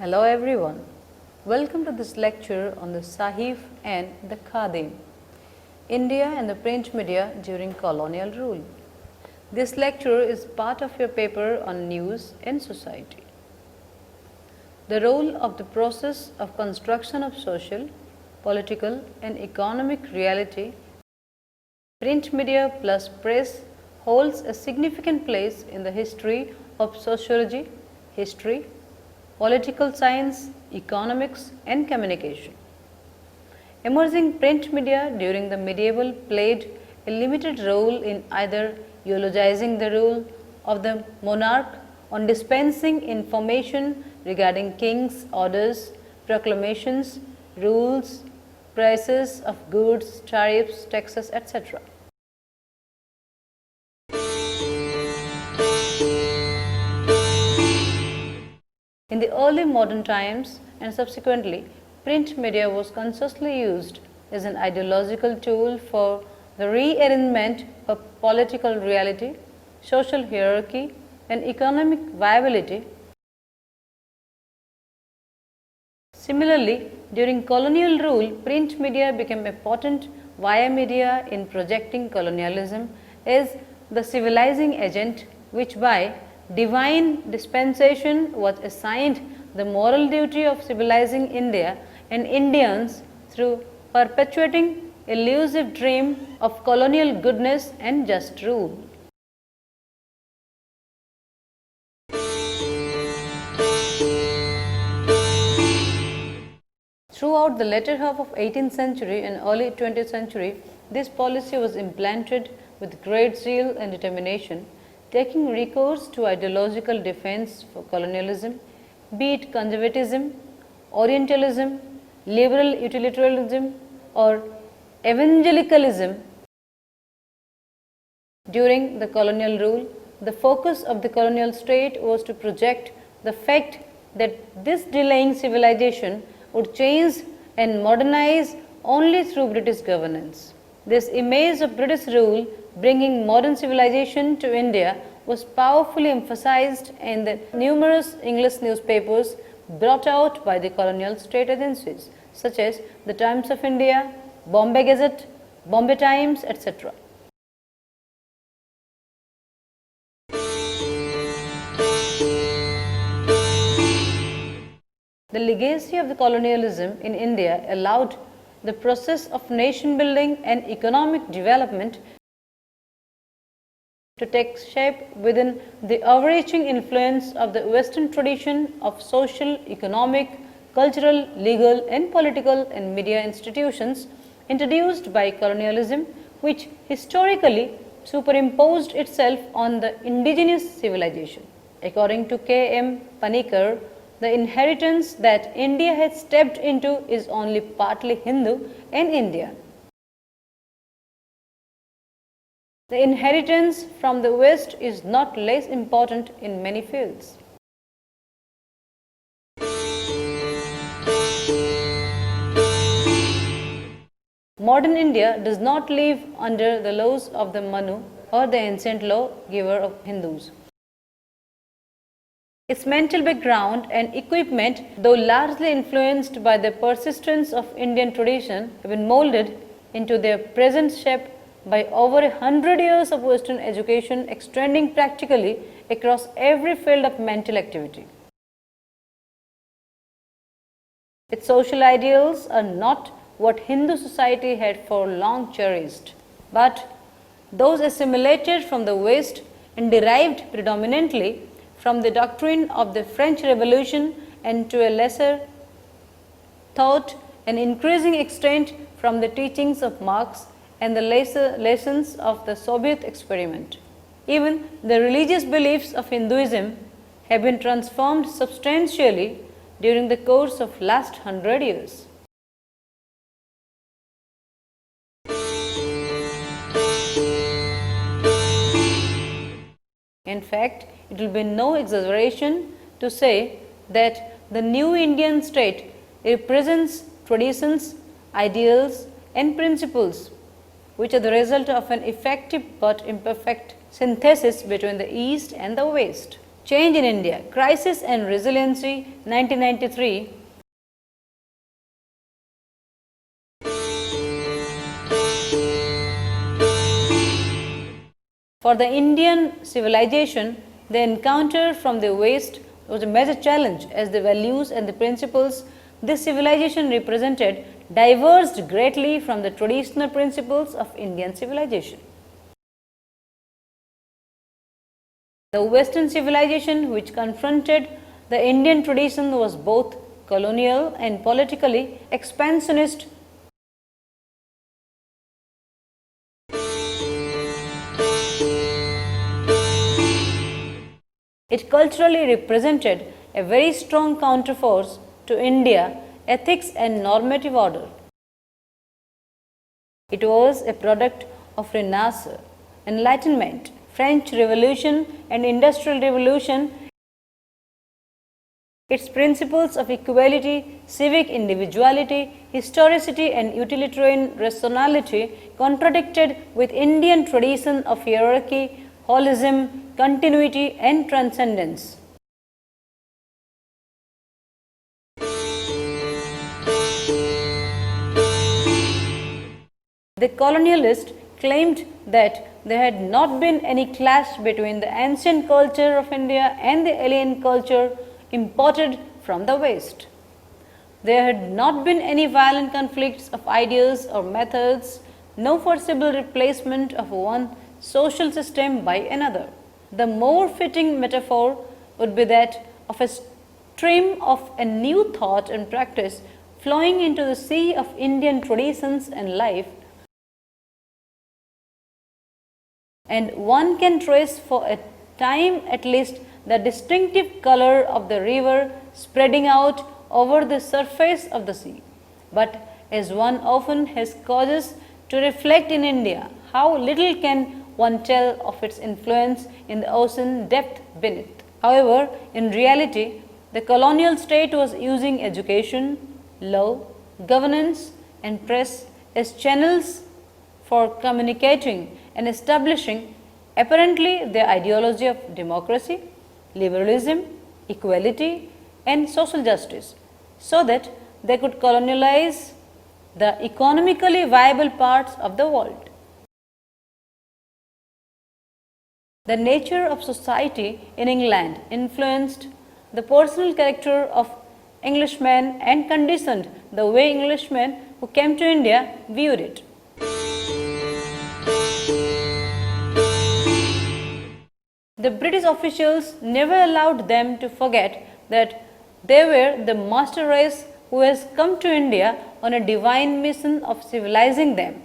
Hello everyone. Welcome to this lecture on the Sahib and the Khadim, India and the print media during colonial rule. This lecture is part of your paper on news and society. The role of the process of construction of social, political and economic reality, print media plus press holds a significant place in the history of sociology, history, political science, economics and communication. Emerging print media during the medieval played a limited role in either eulogizing the rule of the monarch on dispensing information regarding king's orders, proclamations, rules, prices of goods, tariffs, taxes, etc. In the early modern times and subsequently, print media was consciously used as an ideological tool for the rearrangement of political reality, social hierarchy and economic viability. Similarly, during colonial rule, print media became a potent via media in projecting colonialism as the civilizing agent which by divine dispensation was assigned the moral duty of civilizing India and Indians through perpetuating elusive dream of colonial goodness and just rule. Throughout the latter half of 18th century and early 20th century, this policy was implanted with great zeal and determination, taking recourse to ideological defense for colonialism, be it conservatism, orientalism, liberal utilitarianism or evangelicalism. During the colonial rule, the focus of the colonial state was to project the fact that this delaying civilization would change and modernize only through British governance. This image of British rule bringing modern civilization to India was powerfully emphasized in the numerous English newspapers brought out by the colonial state agencies such as the Times of India, Bombay Gazette, Bombay Times, etc. The legacy of the colonialism in India allowed the process of nation building and economic development to take shape within the overreaching influence of the Western tradition of social, economic, cultural, legal and political and media institutions introduced by colonialism, which historically superimposed itself on the indigenous civilization. According to K.M. Panikkar, the inheritance that India has stepped into is only partly Hindu and Indian. The inheritance from the West is not less important in many fields. Modern India does not live under the laws of the Manu or the ancient lawgiver of Hindus. Its mental background and equipment, though largely influenced by the persistence of Indian tradition, have been molded into their present shape by over 100 years of Western education extending practically across every field of mental activity. Its social ideals are not what Hindu society had for long cherished, but those assimilated from the West and derived predominantly from the doctrine of the French Revolution and to a lesser thought and increasing extent from the teachings of Marx and the lessons of the Soviet experiment. Even the religious beliefs of Hinduism have been transformed substantially during the course of last 100 years. In fact, it will be no exaggeration to say that the new Indian state represents traditions, ideals and principles which are the result of an effective but imperfect synthesis between the East and the West. Change in India, Crisis and Resiliency, 1993. For the Indian civilization, the encounter from the West was a major challenge as the values and the principles this civilization represented diverged greatly from the traditional principles of Indian civilization. The Western civilization which confronted the Indian tradition was both colonial and politically expansionist. It culturally represented a very strong counterforce to India ethics and normative order. It was a product of Renaissance, Enlightenment, French Revolution and Industrial Revolution. Its principles of equality, civic individuality, historicity and utilitarian rationality contradicted with Indian tradition of hierarchy, holism, continuity and transcendence. The colonialists claimed that there had not been any clash between the ancient culture of India and the alien culture imported from the West. There had not been any violent conflicts of ideas or methods, no forcible replacement of one social system by another. The more fitting metaphor would be that of a stream of a new thought and practice flowing into the sea of Indian traditions and life, and one can trace for a time at least the distinctive color of the river spreading out over the surface of the sea. But as one often has causes to reflect in India, how little can one tell of its influence in the ocean depth beneath. However, in reality, the colonial state was using education, law, governance and press as channels for communicating and establishing apparently their ideology of democracy, liberalism, equality and social justice, so that they could colonialize the economically viable parts of the world. The nature of society in England influenced the personal character of Englishmen and conditioned the way Englishmen who came to India viewed it. The British officials never allowed them to forget that they were the master race who has come to India on a divine mission of civilizing them.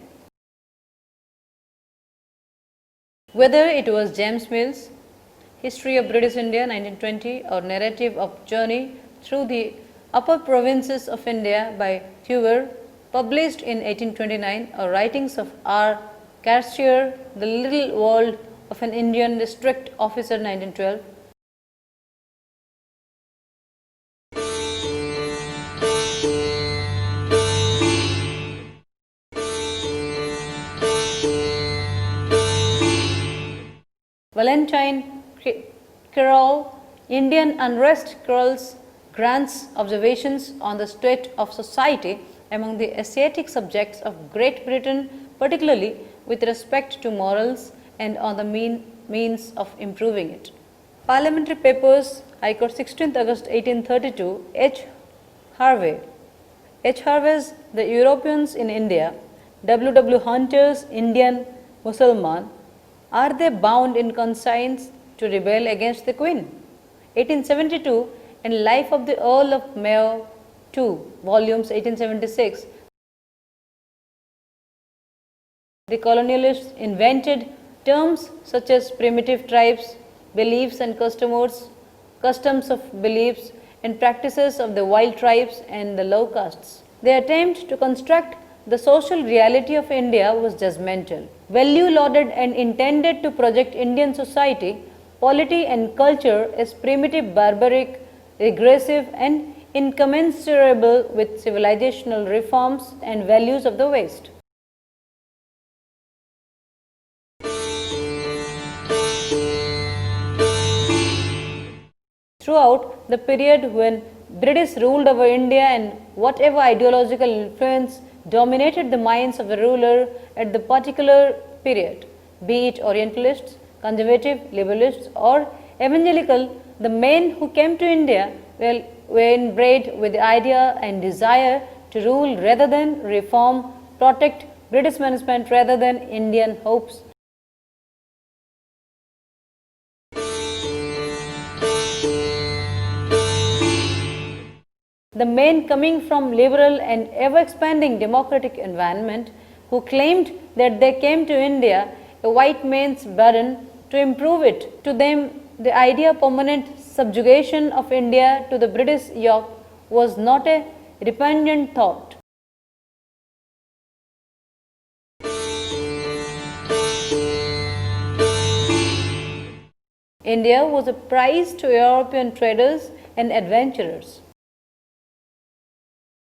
Whether it was James Mill's History of British India 1920 or Narrative of Journey through the Upper Provinces of India by Hoover, published in 1829, or writings of R. Cartier, The Little World of an Indian District Officer 1912, Valentine Carroll, Indian Unrest Carroll's grants observations on the state of society among the Asiatic subjects of Great Britain, particularly with respect to morals and on the means of improving it. Parliamentary Papers, High Court, 16th August 1832, H. Harvey. H. Harvey's The Europeans in India, W. W. Hunter's Indian Mussalman, Are They Bound in Conscience to Rebel Against the Queen? 1872, and Life of the Earl of Mayo, 2 volumes, 1876. The colonialists invented terms such as primitive tribes, beliefs and customs of beliefs and practices of the wild tribes and the low castes. Their attempt to construct the social reality of India was judgmental, value lauded and intended to project Indian society, polity and culture as primitive, barbaric, regressive and incommensurable with civilizational reforms and values of the West. throughout the period when British ruled over India and whatever ideological influence dominated the minds of the ruler at the particular period, be it Orientalists, conservative, liberalists or evangelical, the men who came to India were inbred with the idea and desire to rule rather than reform, protect British management rather than Indian hopes. The men coming from liberal and ever-expanding democratic environment who claimed that they came to India a white man's burden to improve it. To them, the idea of permanent subjugation of India to the British yoke was not a repugnant thought. India was a prize to European traders and adventurers.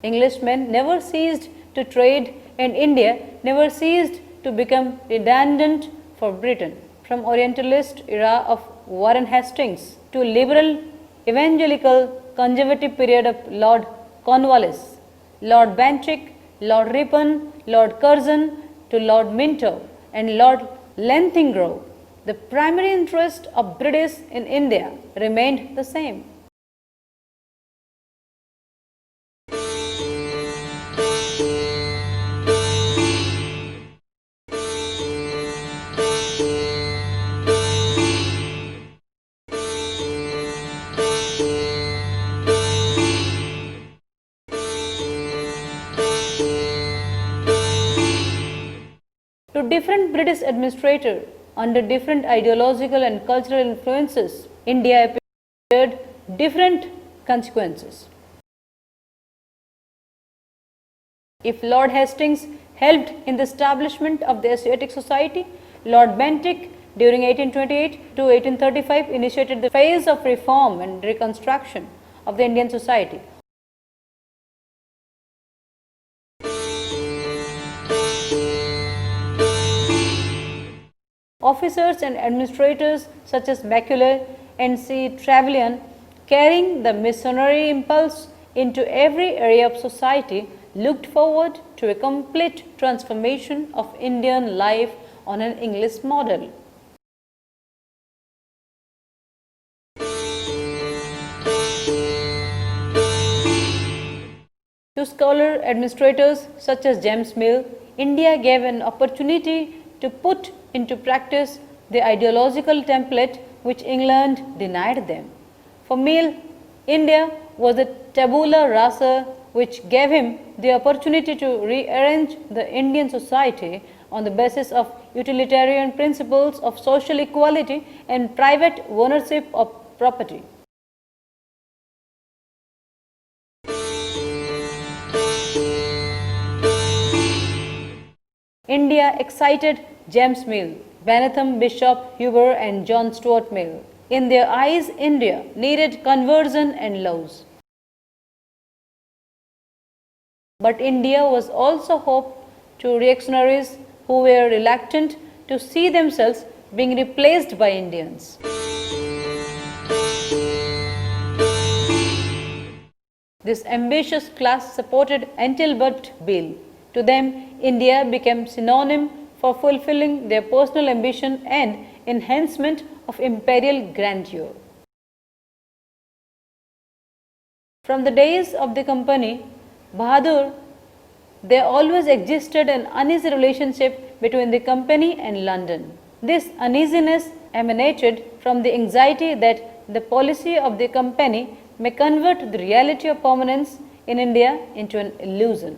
Englishmen never ceased to trade and India never ceased to become redundant for Britain. From Orientalist era of Warren Hastings to liberal, evangelical, conservative period of Lord Cornwallis, Lord Banchick, Lord Ripon, Lord Curzon to Lord Minto and Lord Linlithgow, the primary interest of British in India remained the same. To different British administrators under different ideological and cultural influences, India appeared different consequences. If Lord Hastings helped in the establishment of the Asiatic Society, Lord Bentinck during 1828 to 1835 initiated the phase of reform and reconstruction of the Indian society. Officers and administrators such as Macaulay and C. Trevelyan, carrying the missionary impulse into every area of society, looked forward to a complete transformation of Indian life on an English model. To scholar administrators such as James Mill, India gave an opportunity to put into practice the ideological template which England denied them. For Mill, India was a tabula rasa which gave him the opportunity to rearrange the Indian society on the basis of utilitarian principles of social equality and private ownership of property. India excited James Mill, Bentham Bishop Huber and John Stuart Mill. In their eyes, India needed conversion and laws. But India was also hope to reactionaries who were reluctant to see themselves being replaced by Indians. This ambitious class supported Anti-Albert Bill. To them, India became synonym for fulfilling their personal ambition and enhancement of imperial grandeur. From the days of the company, Bahadur, there always existed an uneasy relationship between the company and London. This uneasiness emanated from the anxiety that the policy of the company may convert the reality of permanence in India into an illusion.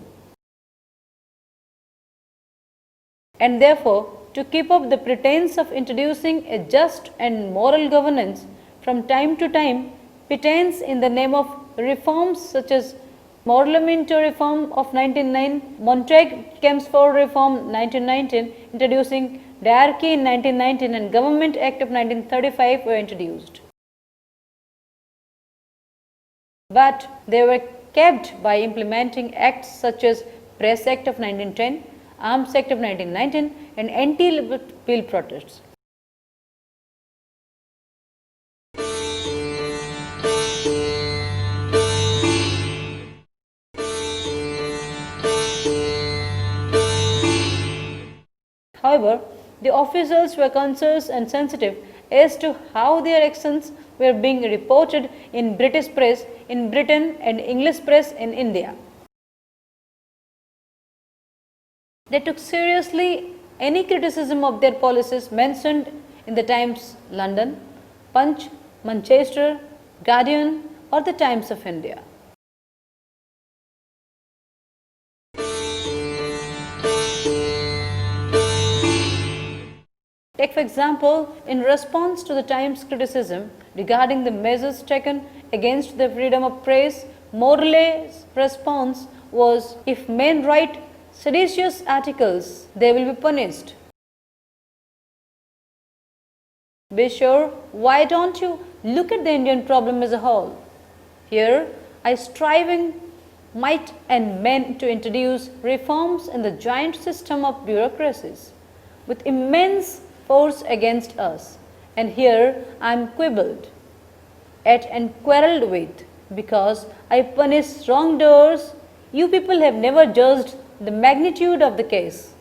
And therefore, to keep up the pretense of introducing a just and moral governance, from time to time, pretense in the name of reforms such as Parliamentary Reform of 1909, Montague-Chelmsford Reform 1919, introducing diarchy in 1919 and Government Act of 1935 were introduced. But they were kept by implementing acts such as Press Act of 1910, Arms Act of 1919 and Anti-Albert Bill protests. However, the officials were conscious and sensitive as to how their actions were being reported in British press in Britain and English press in India. They took seriously any criticism of their policies mentioned in the Times London, Punch, Manchester, Guardian or the Times of India. Take for example, in response to the Times criticism regarding the measures taken against the freedom of press, Morley's response was, if men write seditious articles, they will be punished. Be sure, why don't you look at the Indian problem as a whole? Here, I striving might and men to introduce reforms in the giant system of bureaucracies with immense force against us, and here I am quibbled at and quarrelled with because I punish wrongdoers. You people have never judged the magnitude of the case.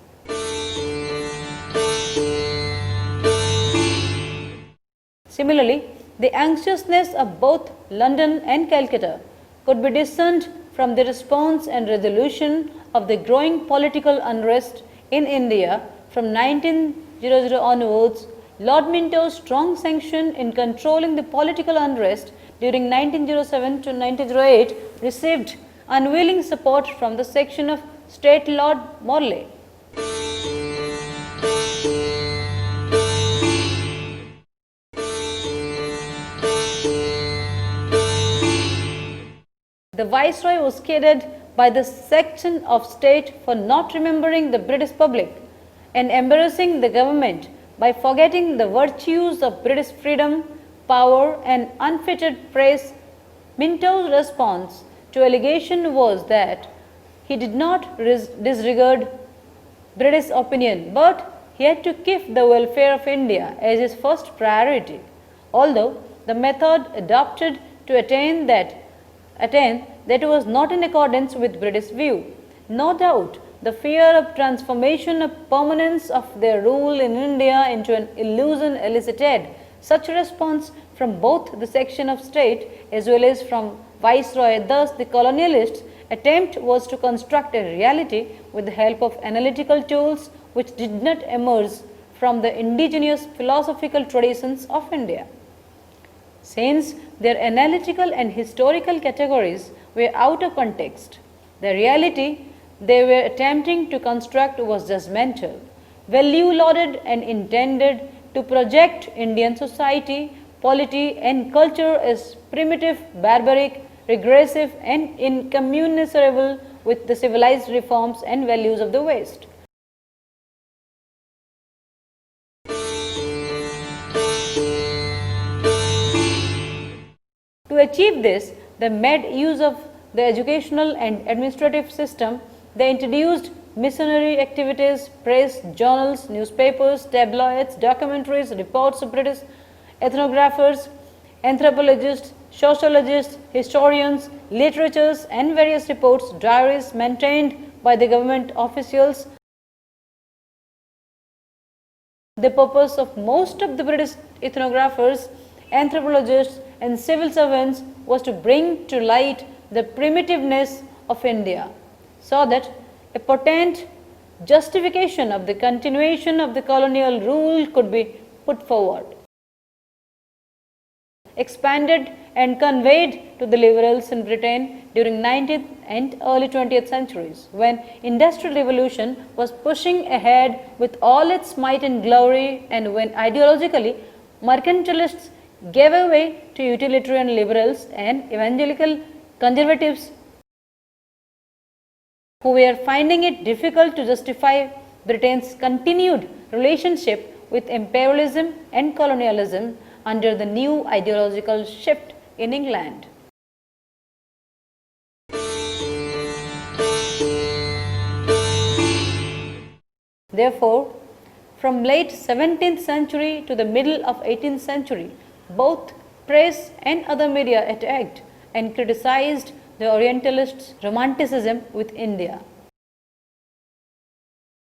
Similarly, the anxiousness of both London and Calcutta could be discerned from the response and resolution of the growing political unrest in India from 1900 onwards. Lord Minto's strong sanction in controlling the political unrest during 1907 to 1908 received unwilling support from the section of State Lord Morley. The Viceroy was scared by the section of state for not remembering the British public and embarrassing the government by forgetting the virtues of British freedom, power and unfettered press. Minto's response to allegation was that he did not disregard British opinion, but he had to keep the welfare of India as his first priority. Although the method adopted to attain that was not in accordance with British view. No doubt, the fear of transformation of permanence of their rule in India into an illusion elicited such a response from both the section of state as well as from Viceroy. Thus, the colonialists' attempt was to construct a reality with the help of analytical tools which did not emerge from the indigenous philosophical traditions of India. Since their analytical and historical categories were out of context, the reality they were attempting to construct was judgmental, value lauded and intended to project Indian society, polity and culture as primitive, barbaric, regressive and incommensurable with the civilized reforms and values of the West. To achieve this, they made use of the educational and administrative system. They introduced missionary activities, press, journals, newspapers, tabloids, documentaries, reports of British ethnographers, anthropologists, sociologists, historians, literatures and various reports, diaries maintained by the government officials. The purpose of most of the British ethnographers, anthropologists and civil servants was to bring to light the primitiveness of India, so that a potent justification of the continuation of the colonial rule could be put forward, expanded and conveyed to the liberals in Britain during 19th and early 20th centuries, when industrial revolution was pushing ahead with all its might and glory, and when ideologically mercantilists gave way to utilitarian liberals and evangelical conservatives who were finding it difficult to justify Britain's continued relationship with imperialism and colonialism under the new ideological shift in England. Therefore, from late 17th century to the middle of 18th century, both press and other media attacked and criticized the Orientalists' romanticism with India.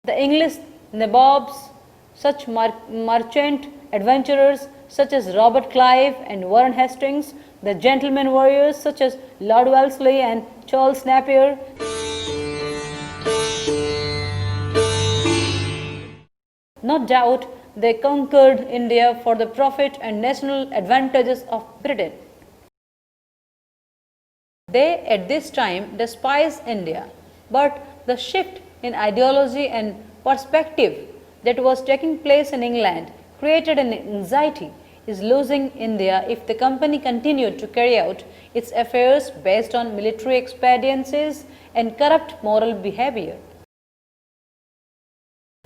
The English nabobs, such merchant adventurers such as Robert Clive and Warren Hastings, the gentleman warriors such as Lord Wellesley and Charles Napier. No doubt they conquered India for the profit and national advantages of Britain. They at this time despised India, but the shift in ideology and perspective that was taking place in England created an anxiety is losing India if the company continued to carry out its affairs based on military expediencies and corrupt moral behavior,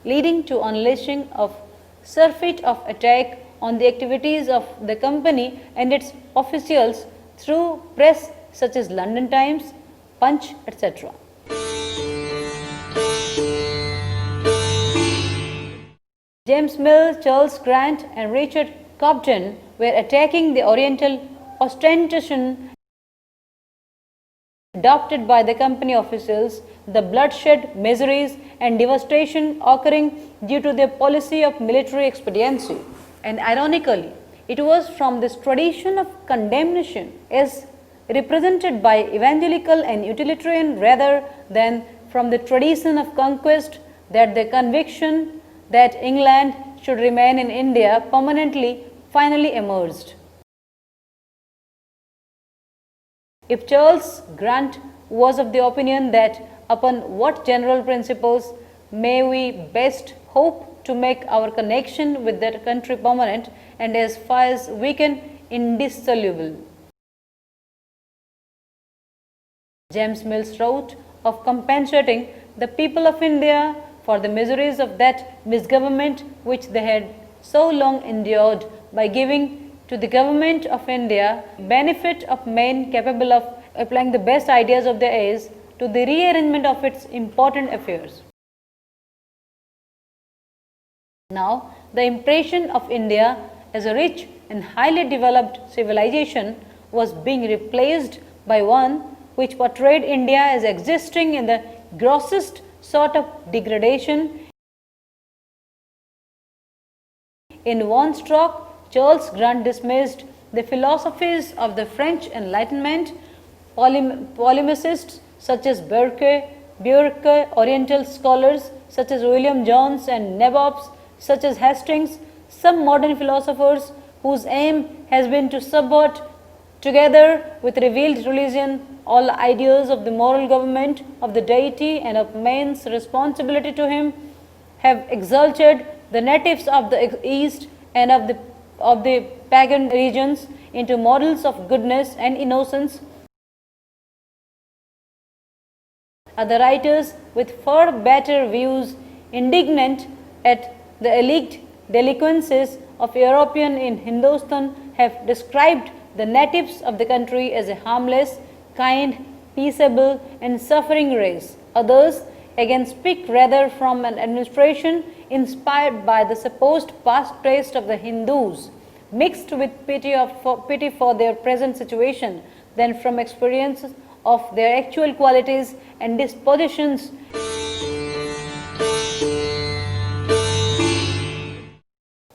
leading to unleashing of surfeit of attack on the activities of the company and its officials through press such as London Times, Punch, etc. James Mill, Charles Grant and Richard Cobden were attacking the Oriental ostentation adopted by the company officials, the bloodshed, miseries and devastation occurring due to their policy of military expediency. And ironically, it was from this tradition of condemnation as represented by evangelical and utilitarian rather than from the tradition of conquest that the conviction that England should remain in India permanently finally emerged. If Charles Grant was of the opinion that upon what general principles may we best hope to make our connection with that country permanent and as far as we can indissoluble. James Mills wrote of compensating the people of India for the miseries of that misgovernment which they had so long endured by giving to the government of India benefit of men capable of applying the best ideas of their age to the rearrangement of its important affairs. Now, the impression of India as a rich and highly developed civilization was being replaced by one which portrayed India as existing in the grossest sort of degradation. In one stroke, Charles Grant dismissed the philosophies of the French Enlightenment, polemicists such as Burke, Oriental scholars such as William Jones and nabobs such as Hastings, some modern philosophers whose aim has been to subvert together with revealed religion all ideas of the moral government of the deity and of man's responsibility to him, have exalted the natives of the East and of the pagan regions into models of goodness and innocence. Other writers with far better views, indignant at the alleged delinquencies of European in Hindustan, have described the natives of the country as a harmless, kind, peaceable and suffering race. Others again speak rather from an administration inspired by the supposed past taste of the Hindus, mixed with pity for their present situation, than from experience of their actual qualities and dispositions.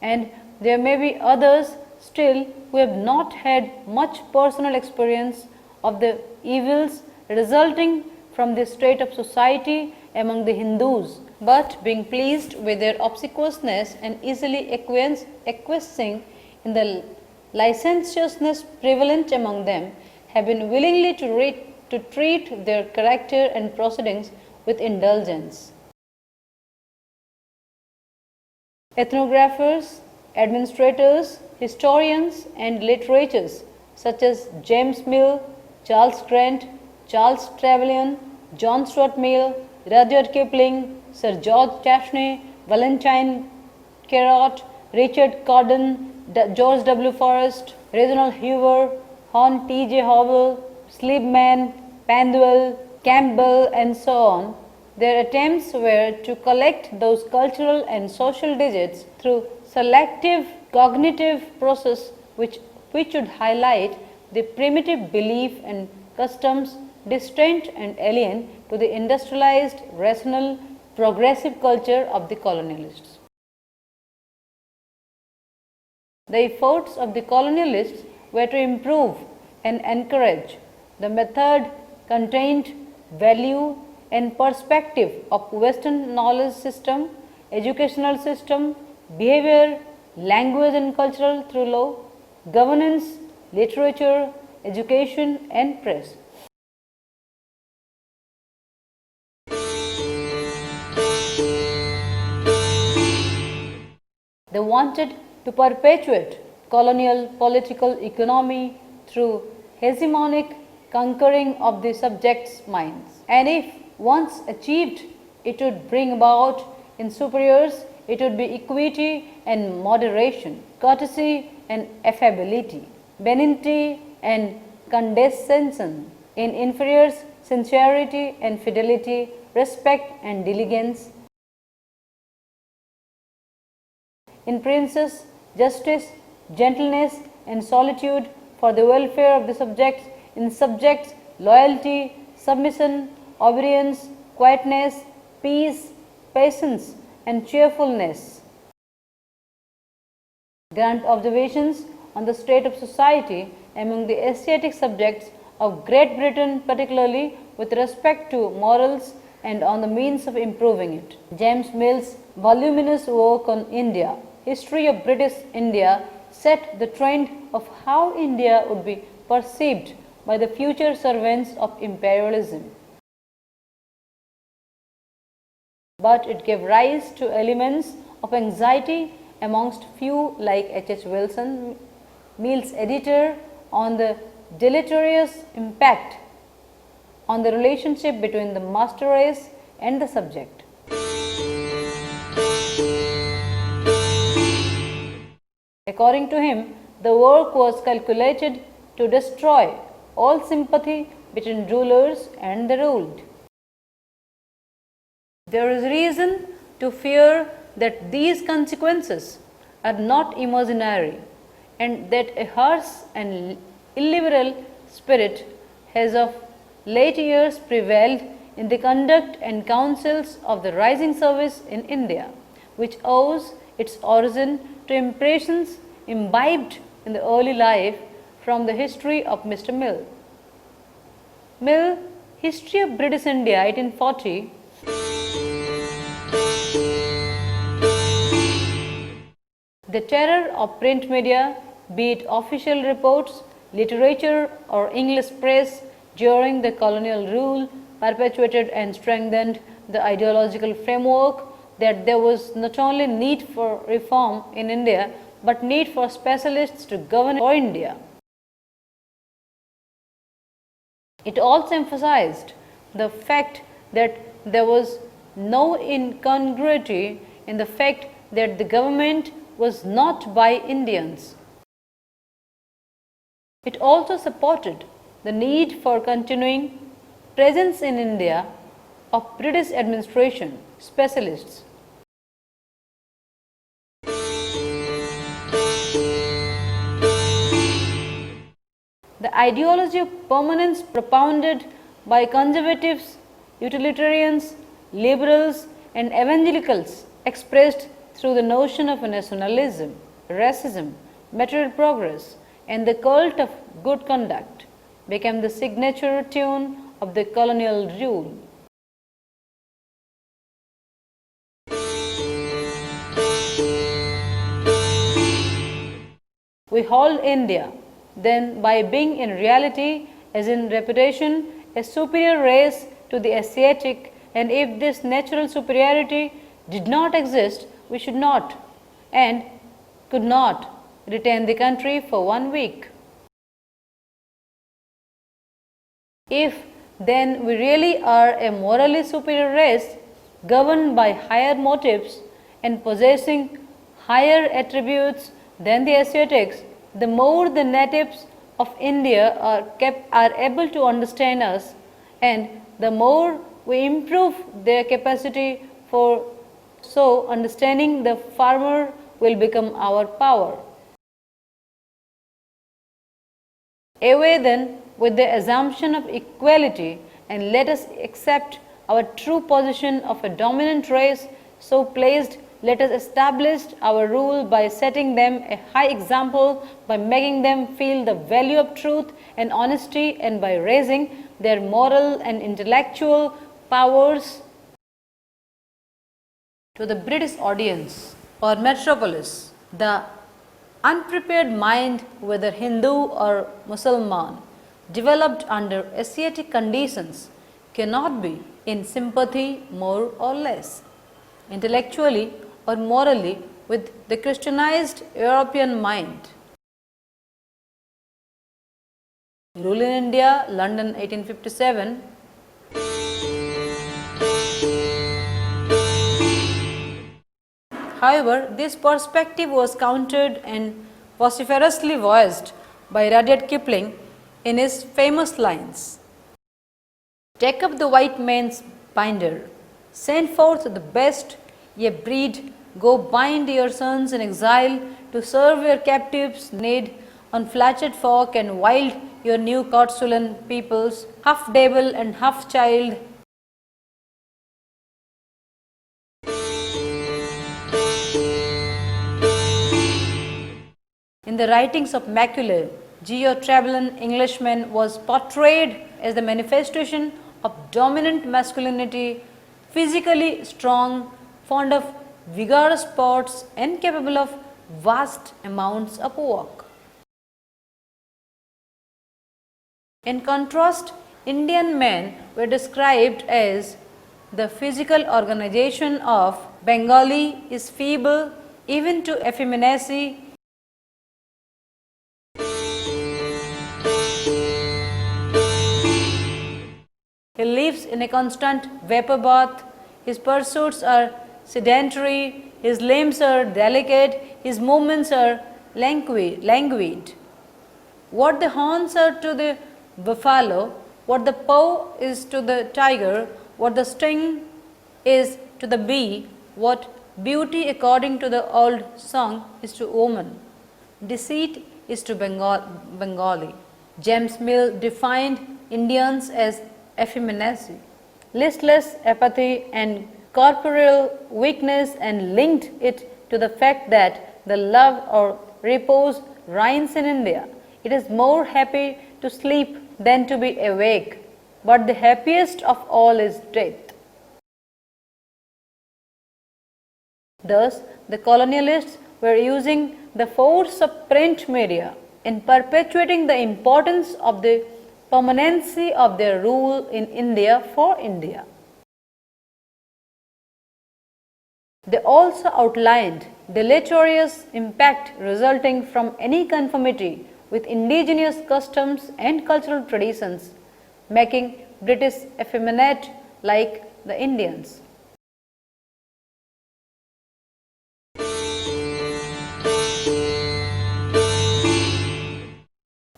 And there may be others still who have not had much personal experience of the evils resulting from this state of society among the Hindus, but being pleased with their obsequiousness and easily acquiescing in the licentiousness prevalent among them, have been willingly to treat their character and proceedings with indulgence. Ethnographers, administrators, historians and literators such as James Mill, Charles Grant, Charles Trevelyan, John Stuart Mill, Rudyard Kipling, Sir George Chafney, Valentine Carrot, Richard Cordon, George W. Forrest, Reginald Hoover, Hon. T.J. Howell, Slibman, Pandwell, Campbell and so on, their attempts were to collect those cultural and social digits through selective cognitive process which would highlight the primitive belief and customs distant and alien to the industrialized, rational, progressive culture of the colonialists. The efforts of the colonialists were to improve and encourage the method, content, value and perspective of Western knowledge system, educational system, behavior, language and cultural through law, governance, literature, education and press. They wanted to perpetuate colonial political economy through hegemonic conquering of the subjects' minds. And if once achieved, it would bring about in superiors, it would be equity and moderation, courtesy and affability, benignity and condescension, in inferiors, sincerity and fidelity, respect and diligence, in princes, justice, gentleness and solitude for the welfare of the subjects, in subjects, loyalty, submission, obedience, quietness, peace, patience and cheerfulness. Grant observations on the state of society among the Asiatic subjects of Great Britain, particularly with respect to morals and on the means of improving it. James Mill's voluminous work on India, History of British India, set the trend of how India would be perceived by the future servants of imperialism. But it gave rise to elements of anxiety amongst few like H. Wilson, Mill's editor, on the deleterious impact on the relationship between the master race and the subject. According to him, the work was calculated to destroy all sympathy between rulers and the ruled. There is reason to fear that these consequences are not imaginary and that a harsh and illiberal spirit has of late years prevailed in the conduct and counsels of the rising service in India, which owes its origin to impressions imbibed in the early life from the history of Mr. Mill. Mill, History of British India, 1840, the terror of print media, be it official reports, literature or English press during the colonial rule, perpetuated and strengthened the ideological framework that there was not only need for reform in India, but need for specialists to govern for India. It also emphasized the fact that there was no incongruity in the fact that the government was not by Indians. It also supported the need for continuing presence in India of British administration specialists. The ideology of permanence propounded by conservatives, utilitarians, liberals and evangelicals, expressed through the notion of nationalism, racism, material progress and the cult of good conduct, became the signature tune of the colonial rule. We hold India then by being in reality as in reputation a superior race to the Asiatic, and if this natural superiority did not exist, we should not and could not retain the country for 1 week. If then we really are a morally superior race, governed by higher motives and possessing higher attributes than the Asiatics, the more the natives of India are able to understand us, and the more we improve their capacity for so understanding the farmer will become our power. Away then with the assumption of equality, and let us accept our true position of a dominant race, so placed, let us establish our rule by setting them a high example, by making them feel the value of truth and honesty, and by raising their moral and intellectual powers. To the British audience or metropolis, the unprepared mind, whether Hindu or Muslim, developed under Asiatic conditions, cannot be in sympathy more or less, intellectually or morally, with the Christianized European mind. Rule in India, London 1857. However, this perspective was countered and vociferously voiced by Rudyard Kipling in his famous lines: "Take up the white man's binder, send forth the best ye breed, go bind your sons in exile to serve your captives' need, unfledged folk and wild, your new Corsulan peoples, half devil and half child." In the writings of Macaulay, Geo-Travelin Englishman was portrayed as the manifestation of dominant masculinity, physically strong, fond of vigorous sports, and capable of vast amounts of work. In contrast, Indian men were described as the physical organization of Bengali is feeble even to effeminacy. He lives in a constant vapor bath, his pursuits are sedentary, his limbs are delicate, his movements are languid. What the horns are to the buffalo, what the paw is to the tiger, what the sting is to the bee, what beauty according to the old song is to woman, deceit is to Bengali. James Mill defined Indians as effeminacy, listless apathy and corporeal weakness, and linked it to the fact that the love or repose reigns in India. It is more happy to sleep than to be awake, but the happiest of all is death. Thus, the colonialists were using the force of print media in perpetuating the importance of the permanency of their rule in India for India. They also outlined deleterious impact resulting from any conformity with indigenous customs and cultural traditions, making British effeminate like the Indians.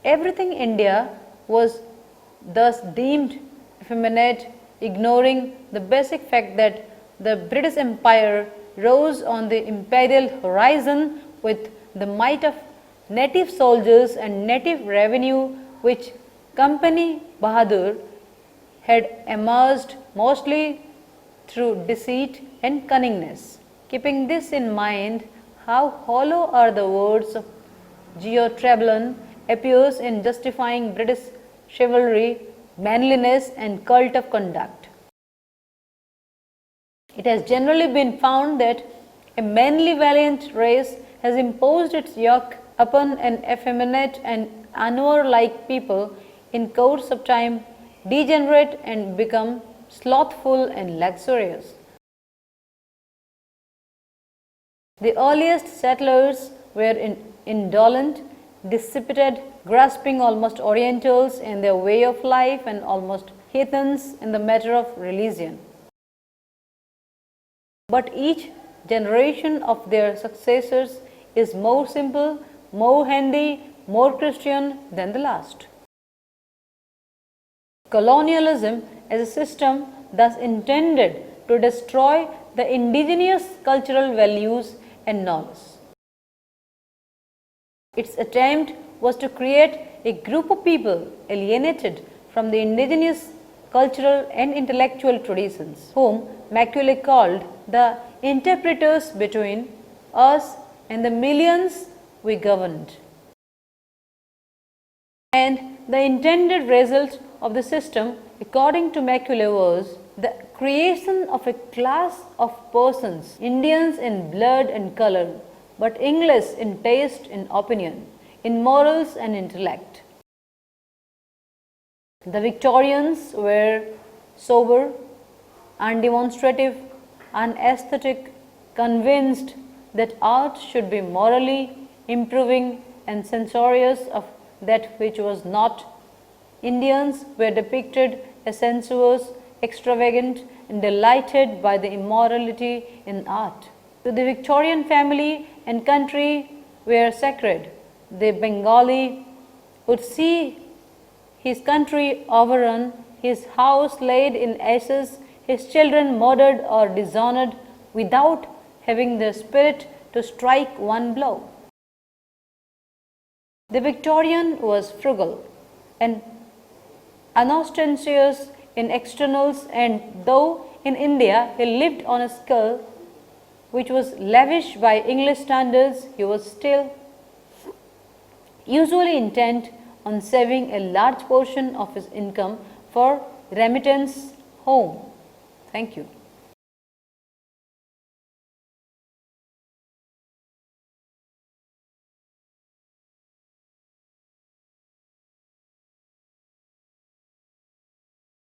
Everything India was thus deemed effeminate, ignoring the basic fact that the British Empire rose on the imperial horizon with the might of native soldiers and native revenue, which Company Bahadur had amassed mostly through deceit and cunningness. Keeping this in mind, how hollow are the words of Geo-Travelin appears in justifying British chivalry, manliness and cult of conduct. It has generally been found that a manly valiant race has imposed its yoke upon an effeminate and unwarlike people, in course of time degenerate and become slothful and luxurious. The earliest settlers were indolent, dissipated, grasping, almost Orientals in their way of life and almost heathens in the matter of religion. But each generation of their successors is more simple, more handy, more Christian than the last. Colonialism as a system thus intended to destroy the indigenous cultural values and norms. Its attempt was to create a group of people alienated from the indigenous cultural and intellectual traditions, whom Macaulay called the interpreters between us and the millions we governed. And the intended result of the system, according to Macaulay, was the creation of a class of persons, Indians in blood and color, but English in taste and opinion, in morals and intellect. The Victorians were sober, undemonstrative, unaesthetic, convinced that art should be morally improving and censorious of that which was not. Indians were depicted as sensuous, extravagant, and delighted by the immorality in art. To the Victorian family and country were sacred. The Bengali would see his country overrun, his house laid in ashes, his children murdered or dishonored without having the spirit to strike one blow. The Victorian was frugal and unostentatious in externals, and though in India he lived on a scale which was lavish by English standards, he was still usually intent on saving a large portion of his income for remittance home. Thank you.